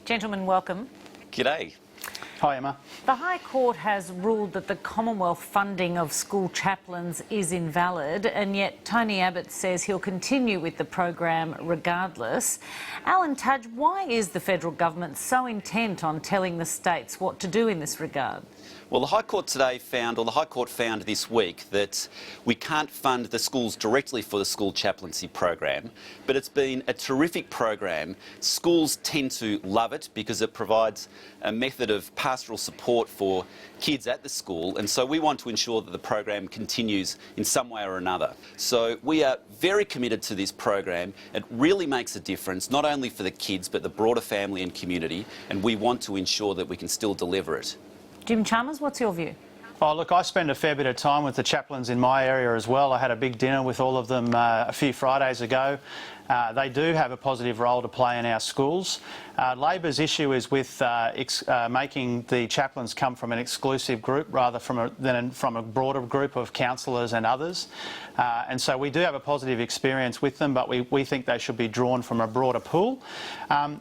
Gentlemen, welcome. G'day. Hi, Emma. The High Court has ruled that the Commonwealth funding of school chaplains is invalid, and yet Tony Abbott says he'll continue with the program regardless. Alan Tudge, why is the federal government so intent on telling the states what to do in this regard? Well, the High Court found this week that we can't fund the schools directly for the school chaplaincy program, but it's been a terrific program. Schools tend to love it because it provides a method of pastoral support for kids at the school, and so we want to ensure that the program continues in some way or another. So we are very committed to this program. It really makes a difference, not only for the kids, but the broader family and community, and we want to ensure that we can still deliver it. Jim Chalmers, what's your view? Oh, look, I spend a fair bit of time with the chaplains in my area as well. I had a big dinner with all of them a few Fridays ago. They do have a positive role to play in our schools. Labor's issue is with making the chaplains come from an exclusive group rather than from a broader group of counsellors and others. And so we do have a positive experience with them, but we think they should be drawn from a broader pool.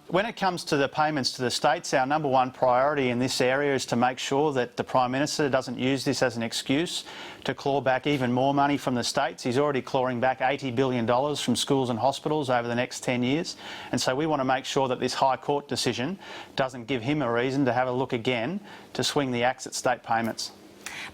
When it comes to the payments to the states, our number one priority in this area is to make sure that the Prime Minister doesn't use this as an excuse to claw back even more money from the states. He's already clawing back $80 billion from schools and hospitals over the next 10 years. And so we want to make sure that this High Court decision doesn't give him a reason to have a look again to swing the axe at state payments.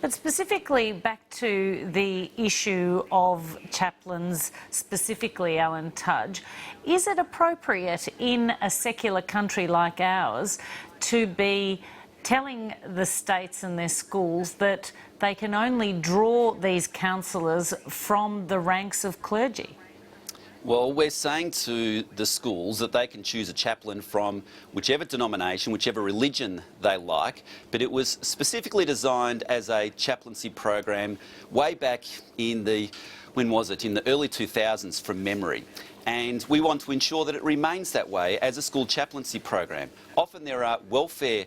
But specifically back to the issue of chaplains, specifically Alan Tudge, is it appropriate in a secular country like ours to be telling the states and their schools that they can only draw these counsellors from the ranks of clergy? Well, we're saying to the schools that they can choose a chaplain from whichever denomination, whichever religion they like, but it was specifically designed as a chaplaincy program way back in the early 2000s from memory. And we want to ensure that it remains that way as a school chaplaincy program. Often there are welfare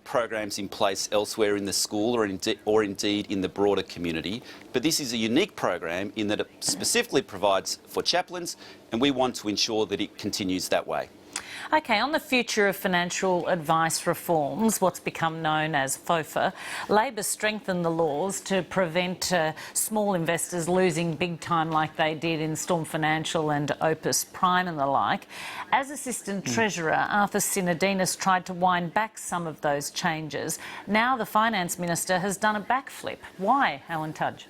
programs in place elsewhere in the school or indeed in the broader community. But this is a unique program in that it specifically provides for chaplains, and we want to ensure that it continues that way. OK, on the future of financial advice reforms, what's become known as FOFA, Labor strengthened the laws to prevent small investors losing big time like they did in Storm Financial and Opus Prime and the like. As Assistant Treasurer, Arthur Sinodinos tried to wind back some of those changes. Now the Finance Minister has done a backflip. Why, Alan Tudge?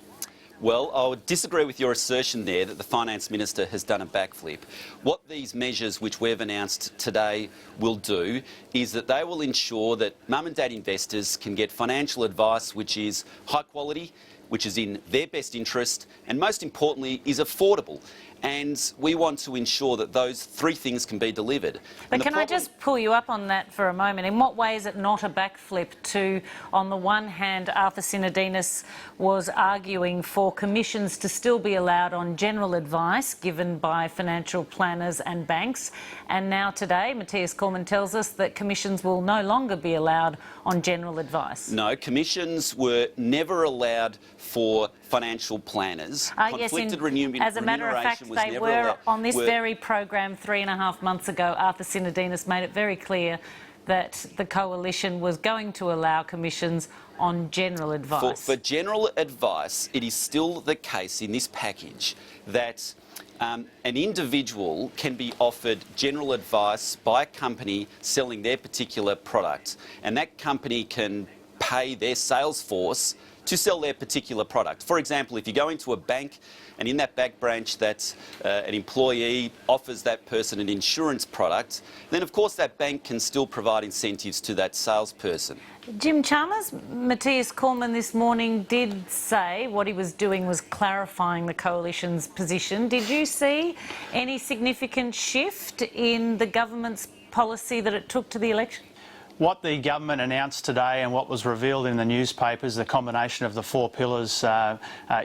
Well, I would disagree with your assertion there that the Finance Minister has done a backflip. What these measures which we've announced today will do is that they will ensure that mum and dad investors can get financial advice which is high quality, which is in their best interest, and most importantly is affordable. And we want to ensure that those three things can be delivered. But can I just pull you up on that for a moment? In what way is it not a backflip to, on the one hand, Arthur Sinodinos was arguing for commissions to still be allowed on general advice given by financial planners and banks, and now today Matthias Cormann tells us that commissions will no longer be allowed on general advice? No, commissions were never allowed for financial planners. As a matter of fact, they were on this very program 3.5 months ago. Arthur Sinodinos made it very clear that the coalition was going to allow commissions on general advice. For general advice, it is still the case in this package that an individual can be offered general advice by a company selling their particular product, and that company can pay their sales force to sell their particular product. For example, if you go into a bank and in that bank branch that an employee offers that person an insurance product, then of course that bank can still provide incentives to that salesperson. Jim Chalmers, Matthias Cormann this morning did say what he was doing was clarifying the coalition's position. Did you see any significant shift in the government's policy that it took to the election? What the government announced today and what was revealed in the newspapers, the combination of the four pillars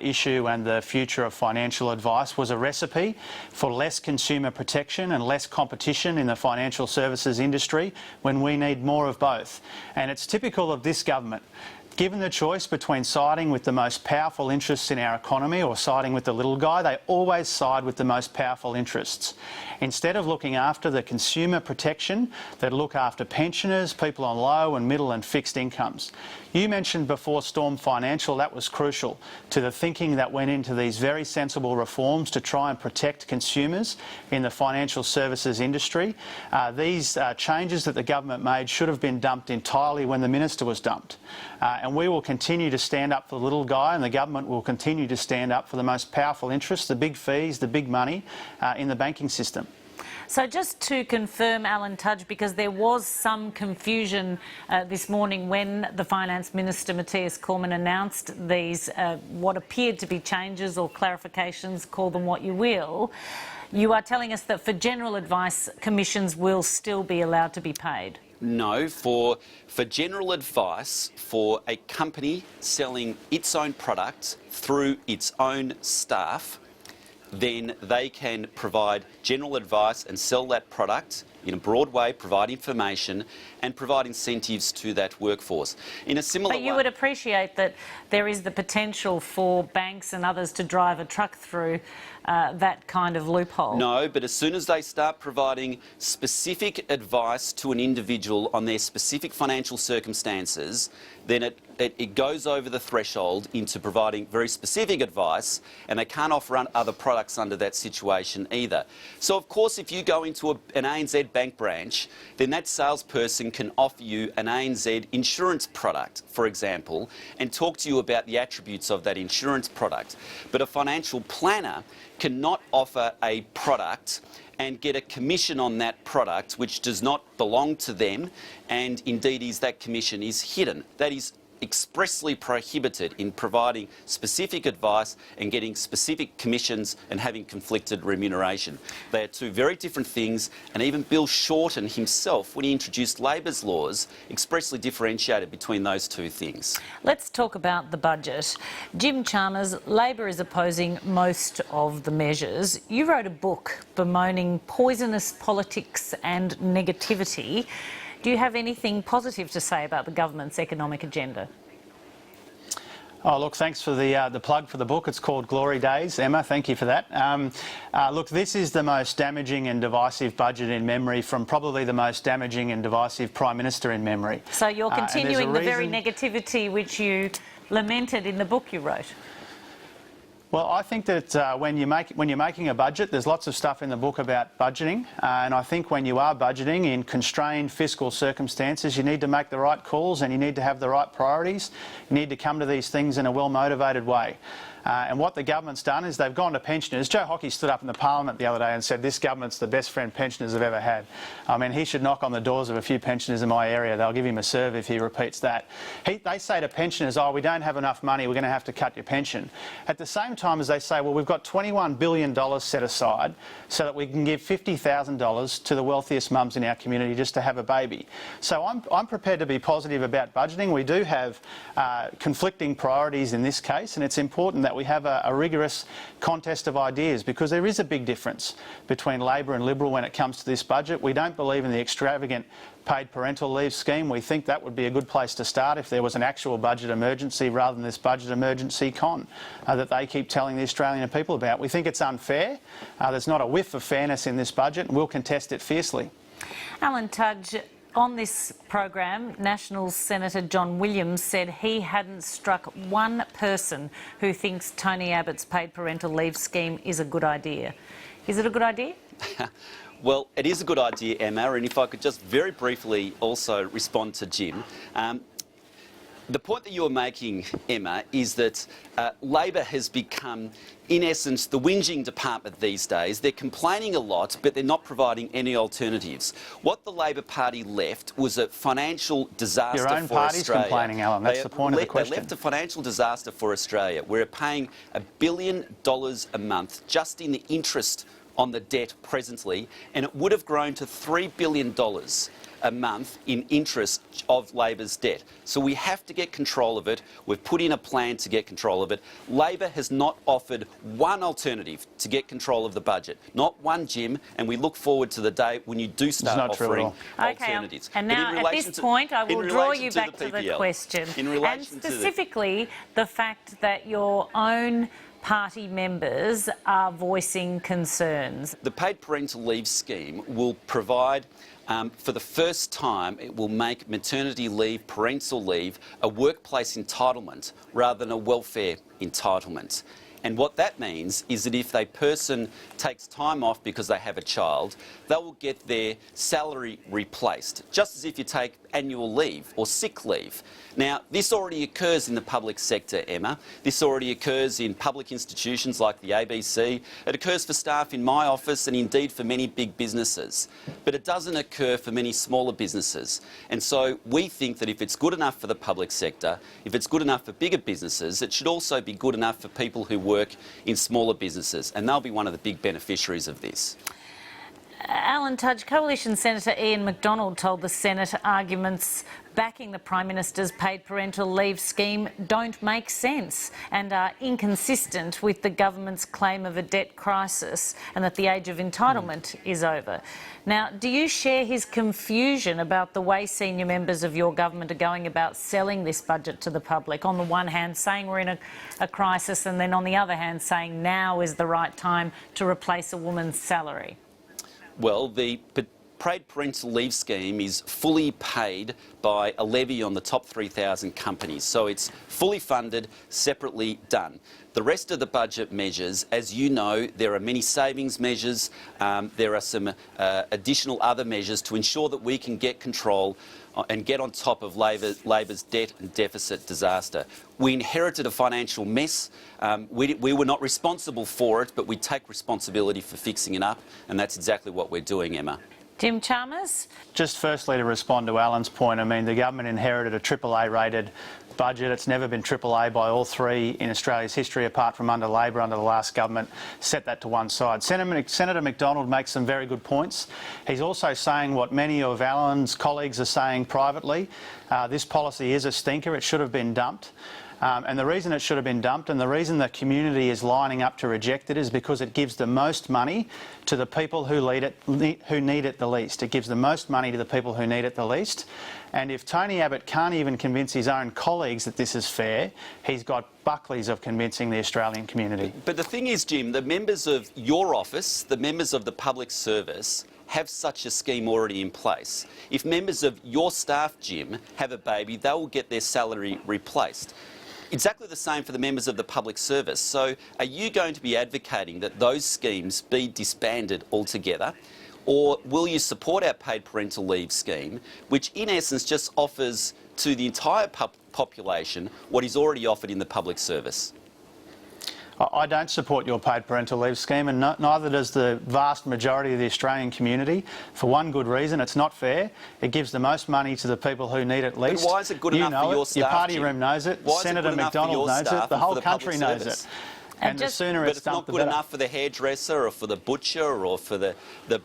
issue and the future of financial advice, was a recipe for less consumer protection and less competition in the financial services industry when we need more of both. And it's typical of this government Given the choice between siding with the most powerful interests in our economy or siding with the little guy, they always side with the most powerful interests. Instead of looking after the consumer protection that look after pensioners, people on low and middle and fixed incomes. You mentioned before Storm Financial, that was crucial to the thinking that went into these very sensible reforms to try and protect consumers in the financial services industry. These changes that the government made should have been dumped entirely when the minister was dumped. And we will continue to stand up for the little guy, and the government will continue to stand up for the most powerful interests, the big fees, the big money in the banking system. So just to confirm, Alan Tudge, because there was some confusion this morning when the Finance Minister, Matthias Cormann, announced these, what appeared to be changes or clarifications, call them what you will. You are telling us that for general advice, commissions will still be allowed to be paid? No, for general advice, for a company selling its own product through its own staff, then they can provide general advice and sell that product in a broad way, provide information and provide incentives to that workforce. In a similar way... But you would appreciate that there is the potential for banks and others to drive a truck through that kind of loophole. No, but as soon as they start providing specific advice to an individual on their specific financial circumstances, then it goes over the threshold into providing very specific advice, and they can't offer other products under that situation either. So, of course, if you go into an ANZ bank branch, then that salesperson can offer you an ANZ insurance product, for example, and talk to you about the attributes of that insurance product. But a financial planner cannot offer a product and get a commission on that product which does not belong to them, and indeed that commission is hidden. That is expressly prohibited in providing specific advice and getting specific commissions and having conflicted remuneration. They are two very different things, and even Bill Shorten himself, when he introduced Labor's laws, expressly differentiated between those two things. Let's talk about the budget. Jim Chalmers, Labor is opposing most of the measures. You wrote a book bemoaning poisonous politics and negativity. Do you have anything positive to say about the government's economic agenda? Oh, look, thanks for the plug for the book. It's called Glory Days. Emma, thank you for that. Look, this is the most damaging and divisive budget in memory from probably the most damaging and divisive Prime Minister in memory. So you're continuing the very negativity which you lamented in the book you wrote? Well, I think that when you're making a budget, there's lots of stuff in the book about budgeting, and I think when you are budgeting in constrained fiscal circumstances, you need to make the right calls and you need to have the right priorities. You need to come to these things in a well-motivated way. And what the government's done is they've gone to pensioners. Joe Hockey stood up in the Parliament the other day and said this government's the best friend pensioners have ever had. I mean, he should knock on the doors of a few pensioners in my area. They'll give him a serve if he repeats that. They say to pensioners, oh, we don't have enough money, we're going to have to cut your pension. At the same time as they say, well, we've got $21 billion set aside so that we can give $50,000 to the wealthiest mums in our community just to have a baby. So I'm prepared to be positive about budgeting. We do have conflicting priorities in this case, and it's important that we have a rigorous contest of ideas, because there is a big difference between Labor and Liberal when it comes to this budget. We don't believe in the extravagant paid parental leave scheme. We think that would be a good place to start if there was an actual budget emergency rather than this budget emergency con that they keep telling the Australian people about. We think it's unfair. There's not a whiff of fairness in this budget, and we'll contest it fiercely. Alan Tudge, on this program, Nationals Senator John Williams said he hadn't struck one person who thinks Tony Abbott's paid parental leave scheme is a good idea. Is it a good idea? Well, it is a good idea, Emma, and if I could just very briefly also respond to Jim. The point that you're making, Emma, is that Labor has become, in essence, the whinging department these days. They're complaining a lot, but they're not providing any alternatives. What the Labor Party left was a financial disaster for Australia. Your own party's complaining, Alan. That's the point of the question. They left a financial disaster for Australia. We're paying $1 billion a month just in the interest on the debt presently, and it would have grown to $3 billion a month in interest of Labor's debt. So we have to get control of it. We've put in a plan to get control of it. Labor has not offered one alternative to get control of the budget. Not one, Jim, and we look forward to the day when you do start offering alternatives. And now at this point I will draw you back to the question. And specifically the fact that your own party members are voicing concerns. The paid parental leave scheme will provide, for the first time, it will make maternity leave, parental leave, a workplace entitlement rather than a welfare entitlement. And what that means is that if a person takes time off because they have a child, they will get their salary replaced, just as if you take annual leave or sick leave. Now, this already occurs in the public sector, Emma. This already occurs in public institutions like the ABC. It occurs for staff in my office and indeed for many big businesses. But it doesn't occur for many smaller businesses. And so we think that if it's good enough for the public sector, if it's good enough for bigger businesses, it should also be good enough for people who work in smaller businesses, and they'll be one of the big beneficiaries of this. Alan Tudge, Coalition Senator Ian McDonald told the Senate arguments backing the Prime Minister's paid parental leave scheme don't make sense and are inconsistent with the government's claim of a debt crisis and that the age of entitlement is over. Now, do you share his confusion about the way senior members of your government are going about selling this budget to the public? On the one hand, saying we're in a crisis, and then on the other hand, saying now is the right time to replace a woman's salary? Well, the paid parental leave scheme is fully paid by a levy on the top 3,000 companies. So it's fully funded, separately done. The rest of the budget measures, as you know, there are many savings measures. There are some additional other measures to ensure that we can get control and get on top of Labor's debt and deficit disaster. We inherited a financial mess. We were not responsible for it, but we take responsibility for fixing it up, and that's exactly what we're doing, Emma. Jim Chalmers? Just firstly to respond to Alan's point, I mean, the government inherited a AAA rated budget. It's never been AAA by all three in Australia's history, apart from under Labor, under the last government. Set that to one side. Senator McDonald makes some very good points. He's also saying what many of Alan's colleagues are saying privately. This policy is a stinker. It should have been dumped. And the reason it should have been dumped and the reason the community is lining up to reject it is because it gives the most money to the people who need it the least. It gives the most money to the people who need it the least. And if Tony Abbott can't even convince his own colleagues that this is fair, he's got Buckleys of convincing the Australian community. But the thing is, Jim, the members of your office, the members of the public service, have such a scheme already in place. If members of your staff, Jim, have a baby, they will get their salary replaced. Exactly the same for the members of the public service. So are you going to be advocating that those schemes be disbanded altogether? Or will you support our paid parental leave scheme, which in essence just offers to the entire population what is already offered in the public service? I don't support your paid parental leave scheme, and neither does the vast majority of the Australian community, for one good reason: it's not fair. It gives the most money to the people who need it least. But why is it good enough for your staff? Your party room knows it. Why Senator McDonald knows it. The whole country knows it. And the sooner it's dumped, the better. But it's not good enough for the hairdresser or for the butcher or for the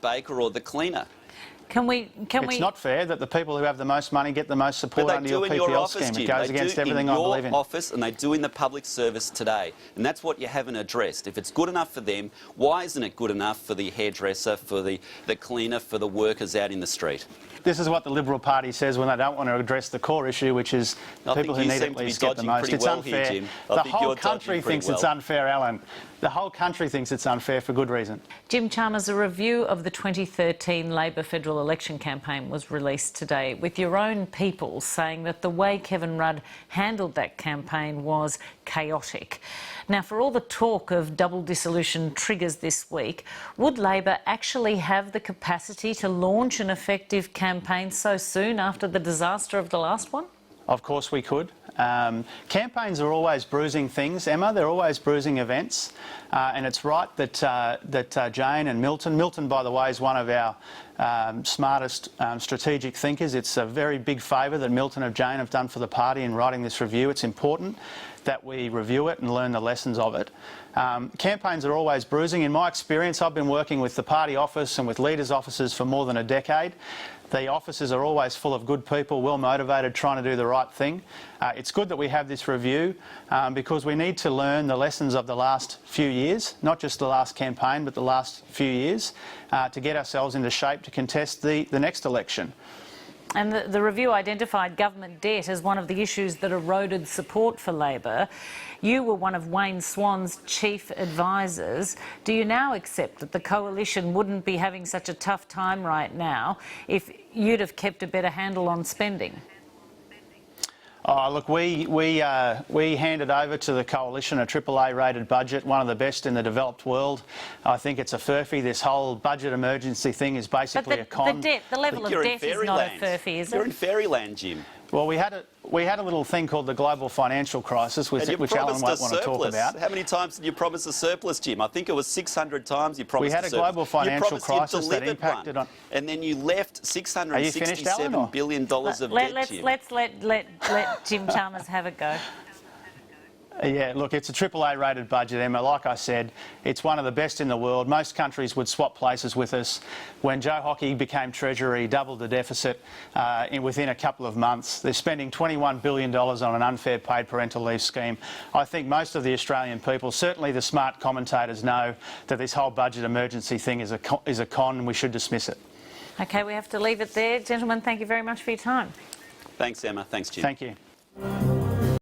baker or the cleaner. It's not fair that the people who have the most money get the most support under your PPL scheme. It goes against everything I believe in. They do in your office and they do in the public service today. And that's what you haven't addressed. If it's good enough for them, why isn't it good enough for the hairdresser, for the cleaner, for the workers out in the street? This is what the Liberal Party says when they don't want to address the core issue, which is people who need it least get the most. It's unfair. The whole country thinks it's unfair, Alan. The whole country thinks it's unfair for good reason. Jim Chalmers, a review of the 2013 Labor federal election campaign was released today, with your own people saying that the way Kevin Rudd handled that campaign was chaotic. Now, for all the talk of double dissolution triggers this week, would Labor actually have the capacity to launch an effective campaign so soon after the disaster of the last one? Of course we could. Campaigns are always bruising things, Emma. They're always bruising events. And it's right that Jane and Milton, by the way, is one of our smartest strategic thinkers. It's a very big favour that Milton and Jane have done for the party in writing this review. It's important that we review it and learn the lessons of it. Campaigns are always bruising. In my experience, I've been working with the party office and with leaders' offices for more than a decade. The offices are always full of good people, well motivated, trying to do the right thing. It's good that we have this review because we need to learn the lessons of the last few years, not just the last campaign, but the last few years, to get ourselves into shape to contest the next election. And the review identified government debt as one of the issues that eroded support for Labor. You were one of Wayne Swan's chief advisors. Do you now accept that the coalition wouldn't be having such a tough time right now if you'd have kept a better handle on spending? Oh, look, we handed over to the coalition a AAA-rated budget, one of the best in the developed world. I think it's a furphy. This whole budget emergency thing is basically a con. The level of debt is not a furphy, is it? You're in fairyland, Jim. Well, we had a little thing called the global financial crisis, which Alan won't want to talk about. How many times did you promise a surplus, Jim? I think it was 600 times you promised a surplus. We had a global financial crisis that impacted on... And then you left $667 billion of debt, Jim. Let's let Jim Chalmers have a go. Yeah, look, it's a AAA-rated budget, Emma. Like I said, it's one of the best in the world. Most countries would swap places with us. When Joe Hockey became Treasurer, he doubled the deficit within a couple of months. They're spending $21 billion on an unfair paid parental leave scheme. I think most of the Australian people, certainly the smart commentators, know that this whole budget emergency thing is a con and we should dismiss it. OK, we have to leave it there. Gentlemen, thank you very much for your time. Thanks, Emma. Thanks, Jim. Thank you.